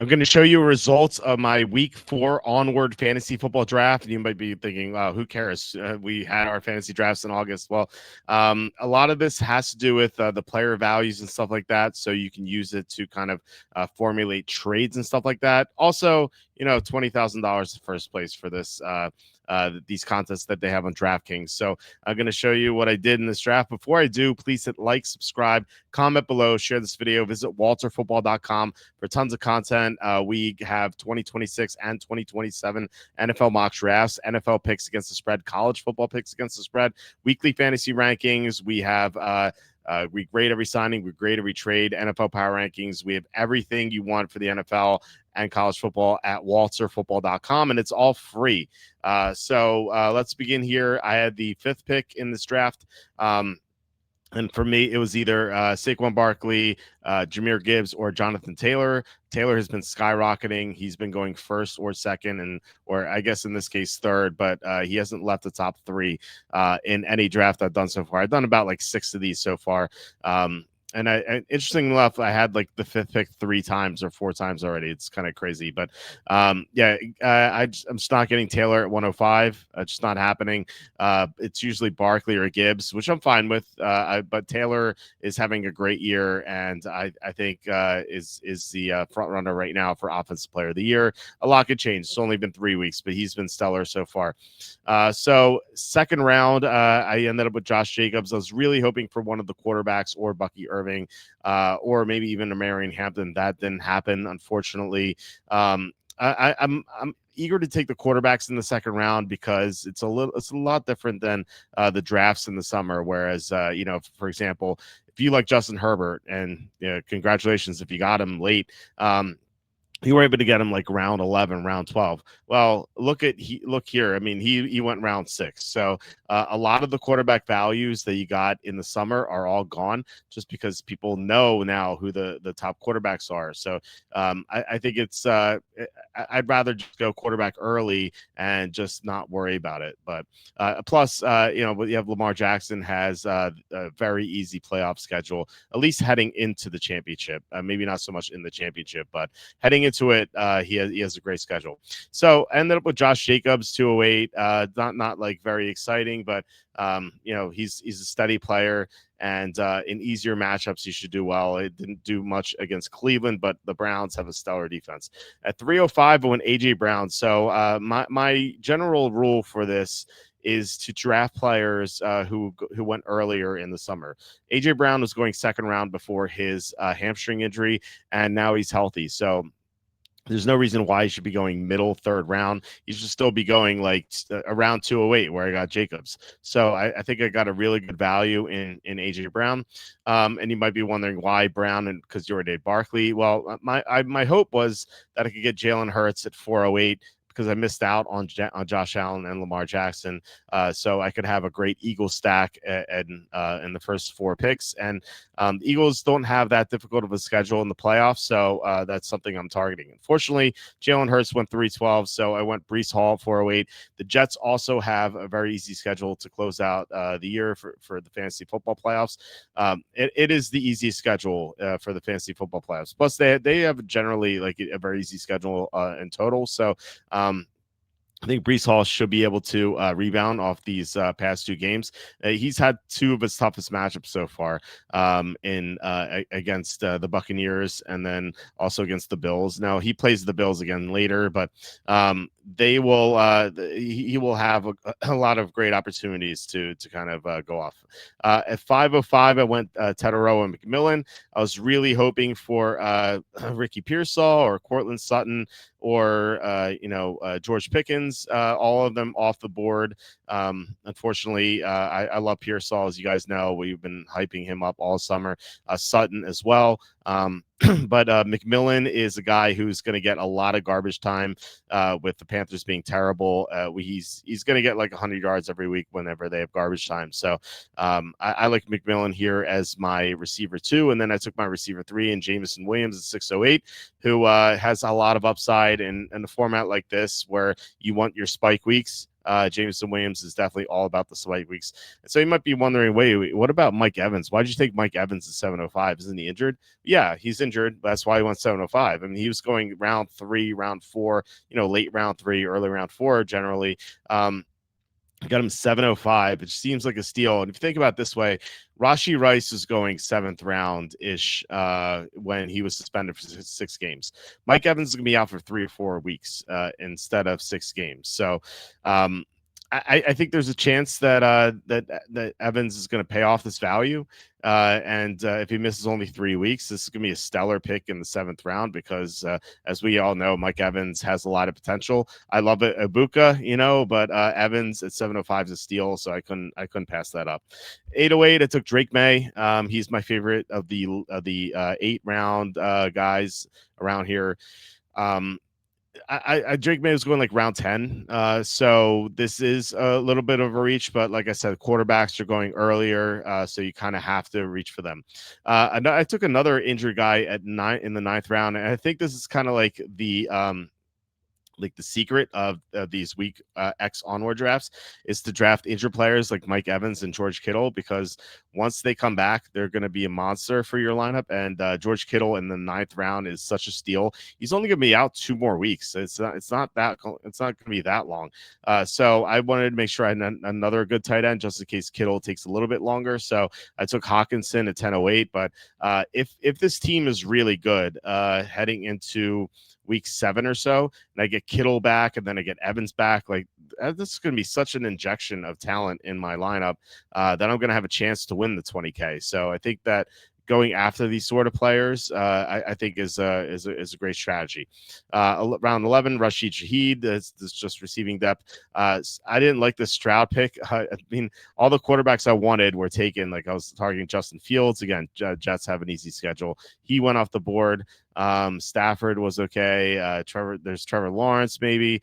I'm going to show you results of my week 4 Onward Fantasy Football Draft. And you might be thinking, who cares? We had our fantasy drafts in August. Well, a lot of this has to do with the player values and stuff like that. So you can use it to kind of formulate trades and stuff like that. Also, $20,000 the first place for this. These contests that they have on DraftKings. So I'm going to show you what I did in this draft. Before I do, please hit like, subscribe, comment below, share this video, visit walterfootball.com for tons of content. We have 2026 and 2027 NFL mock drafts, NFL picks against the spread, college football picks against the spread, weekly fantasy rankings. We have we grade every signing, we grade every trade, NFL power rankings. We have everything you want for the NFL and college football at walterfootball.com, and it's all free. So let's begin here. I had the 5th pick in this draft. And for me, it was either Saquon Barkley, Jahmyr Gibbs, or Jonathan Taylor. Taylor has been skyrocketing. He's been going first or second, or I guess in this case third, but he hasn't left the top 3 in any draft I've done so far. I've done about like 6 of these so far. And interesting enough, I had like the 5th pick 3 times or 4 times already. It's kind of crazy, but I'm just not getting Taylor at 105. It's just not happening. It's usually Barkley or Gibbs, which I'm fine with. But Taylor is having a great year, and I think is the front runner right now for Offensive Player of the Year. A lot could change. It's only been 3 weeks, but he's been stellar so far. So second round, I ended up with Josh Jacobs. I was really hoping for one of the quarterbacks or Bucky Irving, or maybe even a Marion Hampton. That didn't happen, unfortunately. I'm eager to take the quarterbacks in the second round because it's a lot different than the drafts in the summer. Whereas, for example, if you like Justin Herbert, and congratulations if you got him late. You were able to get him like round 11, round 12. Well, look here. I mean, he went round 6. So a lot of the quarterback values that you got in the summer are all gone just because people know now who the top quarterbacks are. So I think it's I'd rather just go quarterback early and just not worry about it. But plus, but you have Lamar Jackson has a very easy playoff schedule, at least heading into the championship. Maybe not so much in the championship, but heading into it, he has a great schedule. So I ended up with Josh Jacobs, 208. Not like very exciting, but he's a steady player, and in easier matchups he should do well. It didn't do much against Cleveland, but the Browns have a stellar defense. At 305, I went AJ Brown. So my general rule for this is to draft players who went earlier in the summer. AJ Brown was going second round before his hamstring injury, and now he's healthy. So there's no reason why he should be going middle third round. He should still be going like around 208 where I got Jacobs. So I think I got a really good value in AJ Brown. And you might be wondering why Brown, and because you already had Barkley. Well, my hope was that I could get Jalen Hurts at 408 because I missed out on Josh Allen and Lamar Jackson. So I could have a great Eagles stack in the first 4 picks. And the Eagles don't have that difficult of a schedule in the playoffs, so that's something I'm targeting. Unfortunately, Jalen Hurts went 312, so I went Breece Hall 408. The Jets also have a very easy schedule to close out the year for the fantasy football playoffs. It is the easiest schedule for the fantasy football playoffs. Plus, they have generally like a very easy schedule in total. So I think Breece Hall should be able to rebound off these past 2 games. He's had 2 of his toughest matchups so far against the Buccaneers and then also against the Bills. Now he plays the Bills again later, but he will have a lot of great opportunities to kind of go off. At 505, I went Tedero and McMillan. I was really hoping for Ricky Pearsall or Cortland Sutton or George Pickens, all of them off the board. Unfortunately, I love Pearsall, as you guys know. We've been hyping him up all summer. Sutton as well. But McMillan is a guy who's going to get a lot of garbage time with the Panthers being terrible. He's going to get like 100 yards every week whenever they have garbage time. So I like McMillan here as my receiver 2. And then I took my receiver 3 and Jameson Williams at 608, who has a lot of upside in a format like this where you want your spike weeks. Jameson Williams is definitely all about the spike weeks. And so you might be wondering, wait, what about Mike Evans? Why did you take Mike Evans at 705? Isn't he injured? Yeah, he's injured. That's why he went 705. I mean, he was going round 3, round 4, late round 3, early round 4 generally. I got him 705, which seems like a steal. And if you think about it this way, Rashee Rice is going 7th round ish when he was suspended for 6 games. Mike Evans is going to be out for 3 or 4 weeks instead of 6 games. So I think there's a chance that Evans is going to pay off this value. And if he misses only 3 weeks, this is going to be a stellar pick in the 7th round because, as we all know, Mike Evans has a lot of potential. I love it, Ibuka, but Evans at 705 is a steal, so I couldn't pass that up. 808, I took Drake May. He's my favorite of the 8-round guys around here. Drake May was going like round 10. So this is a little bit of a reach, but like I said, quarterbacks are going earlier. So you kind of have to reach for them. I took another injured guy at 9 in the 9th round. And I think this is kind of like the secret of these week X onward drafts is to draft injured players like Mike Evans and George Kittle, because once they come back, they're going to be a monster for your lineup. And George Kittle in the 9th round is such a steal. He's only going to be out 2 more weeks. It's not going to be that long. So I wanted to make sure I had another good tight end just in case Kittle takes a little bit longer. So I took Hawkinson at 1008. But if this team is really good heading into week 7 or so, and I get Kittle back and then I get Evans back, like this is going to be such an injection of talent in my lineup that I'm going to have a chance to win the 20K. So I think that going after these sort of players, I think is a great strategy. Round 11, Rashid Shaheed is just receiving depth. I didn't like the Stroud pick. I mean, all the quarterbacks I wanted were taken. Like I was targeting Justin Fields. Again, Jets have an easy schedule. He went off the board. Stafford was okay. There's Trevor Lawrence maybe.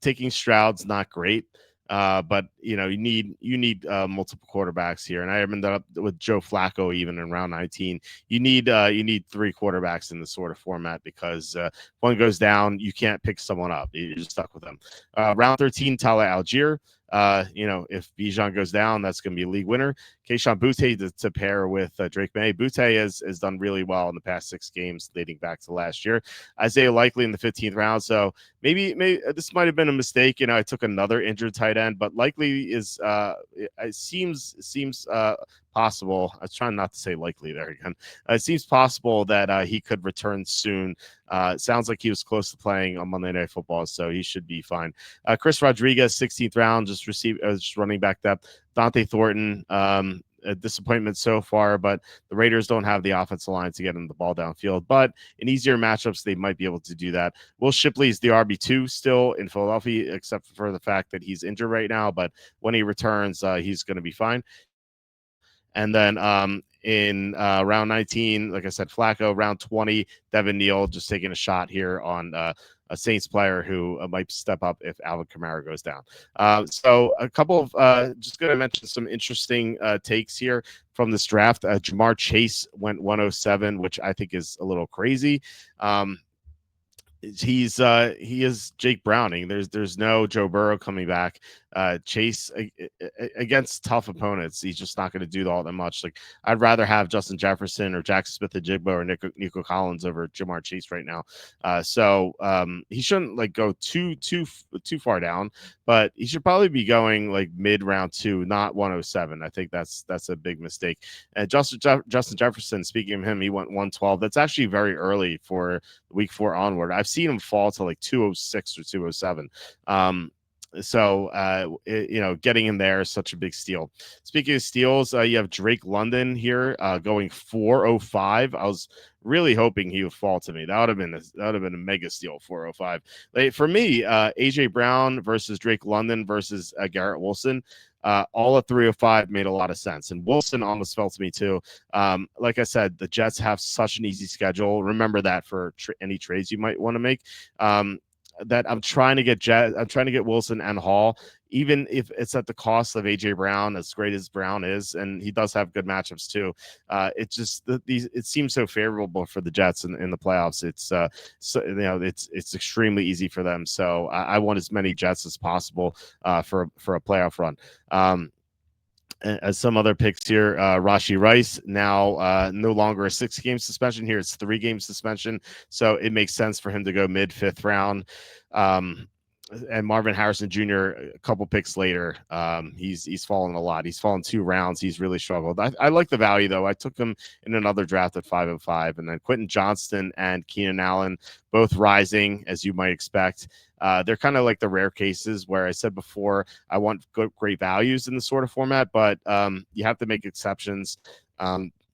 Taking Stroud's not great. But you need multiple quarterbacks here, and I ended up with Joe Flacco even in round 19. You need 3 quarterbacks in this sort of format because if one goes down, you can't pick someone up. You're just stuck with them. Round 13, Tyler Algier. If Bijan goes down, that's going to be a league winner. Kayshon Boutte to pair with Drake May. Boutte has done really well in the past 6 games leading back to last year. Isaiah Likely in the 15th round. So maybe this might have been a mistake. I took another injured tight end, but Likely is it seems possible. I was trying not to say likely there again. It seems possible that he could return soon. It sounds like he was close to playing on Monday Night Football, so he should be fine. Chris Rodriguez, 16th round, just running back depth. Dante Thornton, a disappointment so far, but the Raiders don't have the offensive line to get him the ball downfield. But in easier matchups, they might be able to do that. Will Shipley is the RB2 still in Philadelphia, except for the fact that he's injured right now. But when he returns, he's going to be fine. And then in round 19, like I said, Flacco. Round 20, Devin Neal, just taking a shot here on a Saints player who might step up if Alvin Kamara goes down. So a couple of just going to mention some interesting takes here from this draft. Jamar Chase went 107, which I think is a little crazy. He is Jake Browning. There's no Joe Burrow coming back. Chase against tough opponents, he's just not going to do all that much. Like I'd rather have Justin Jefferson or Jackson Smith-Njigba or Nico Collins over Jamar Chase right now. So he shouldn't go too far down, but he should probably be going like mid round 2, not 107. I think that's a big mistake. And Justin Jefferson, speaking of him, he went 112. That's actually very early for week 4 onward. I've seen him fall to like 206 or 207. So getting in there is such a big steal. Speaking of steals, you have Drake London here going 405. I was really hoping he would fall to me. That would have been a mega steal. 405. For me, AJ Brown versus Drake London versus Garrett Wilson. All at 305 made a lot of sense. And Wilson almost fell to me too. Like I said, the Jets have such an easy schedule. Remember that for any trades you might want to make. that I'm trying to get I'm trying to get Wilson and Hall, even if it's at the cost of AJ Brown, as great as Brown is, and he does have good matchups too. It just it seems so favorable for the Jets in the playoffs. It's so it's extremely easy for them. So I want as many Jets as possible for a playoff run. As some other picks here, Rashi Rice now no longer a 6-game suspension. Here it's 3-game suspension, so it makes sense for him to go mid 5th round. And Marvin Harrison Jr. a couple picks later, he's fallen a lot. He's fallen 2 rounds. He's really struggled. I like the value though. I took him in another draft at 505, and then Quentin Johnston and Keenan Allen both rising as you might expect. They're kind of like the rare cases where I said before I want great values in this sort of format, but you have to make exceptions.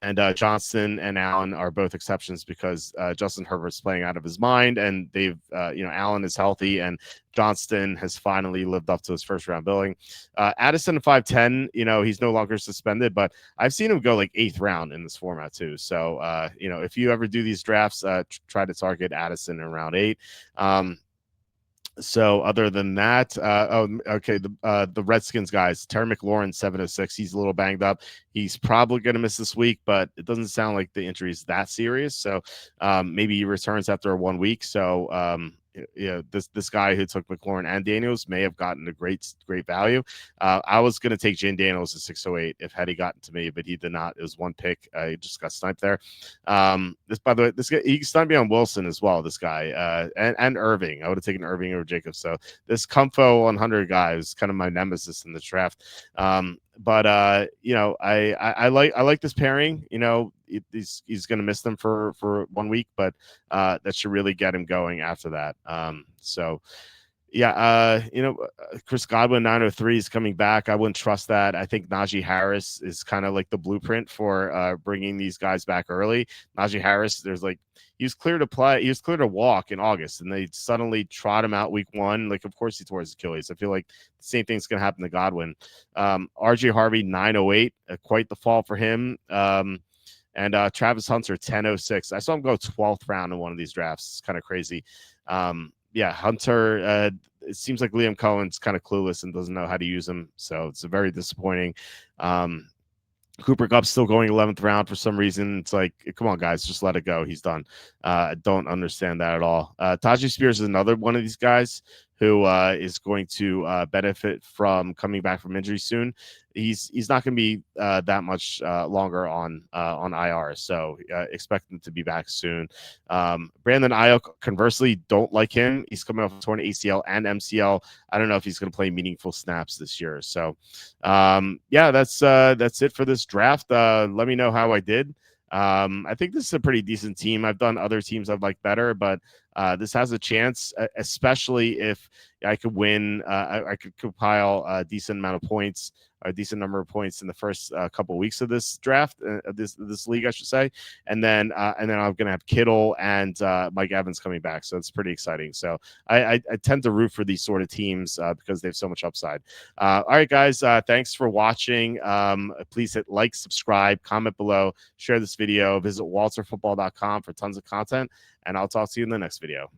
And Johnston and Allen are both exceptions because Justin Herbert's playing out of his mind, and they've, Allen is healthy, and Johnston has finally lived up to his first-round billing. Addison 5'10", he's no longer suspended, but I've seen him go like 8th round in this format too. So, if you ever do these drafts, try to target Addison in round 8. So other than that, the Redskins guys, Terry McLaurin 706. He's a little banged up. He's probably going to miss this week, but it doesn't sound like the injury is that serious. So maybe he returns after 1 week. So this guy who took McLaurin and Daniels may have gotten a great value. I was going to take Jane Daniels at 608 if had he gotten to me, but he did not. It was 1 pick. He just got sniped there. By the way, this guy, he sniped me on Wilson as well. This guy and Irving. I would have taken Irving over Jacobs. So this Comfo 100 guy is kind of my nemesis in the draft. But I like this pairing. He's going to miss them for 1 week, but that should really get him going after that. Chris Godwin 903 is coming back. I wouldn't trust that. I think Najee Harris is kind of like the blueprint for bringing these guys back early. Najee Harris, he was clear to play. He was clear to walk in August, and they suddenly trot him out week 1. Like, of course, he tore his Achilles. I feel like the same thing's going to happen to Godwin. RJ Harvey 908, quite the fall for him. And Travis Hunter 1006. I saw him go 12th round in one of these drafts. It's kind of crazy. Hunter, it seems like Liam Cohen's kind of clueless and doesn't know how to use him. So it's very disappointing. Cooper Kupp's still going 11th round for some reason. It's like, come on, guys, just let it go. He's done. I don't understand that at all. Tajay Spears is another one of these guys who is going to benefit from coming back from injury soon. He's not going to be that much longer on IR, so expect him to be back soon. Brandon Ayuk, conversely, don't like him. He's coming off a torn ACL and MCL. I don't know if he's going to play meaningful snaps this year. So, that's it for this draft. Let me know how I did. I think this is a pretty decent team. I've done other teams I've liked better, but this has a chance, especially if I could win. I could compile a decent amount of points, a decent number of points in the first couple of weeks of this draft, this league, I should say, and then I'm going to have Kittle and Mike Evans coming back, so it's pretty exciting. So I tend to root for these sort of teams because they have so much upside. All right, guys, thanks for watching. Please hit like, subscribe, comment below, share this video, visit walterfootball.com for tons of content, and I'll talk to you in the next video.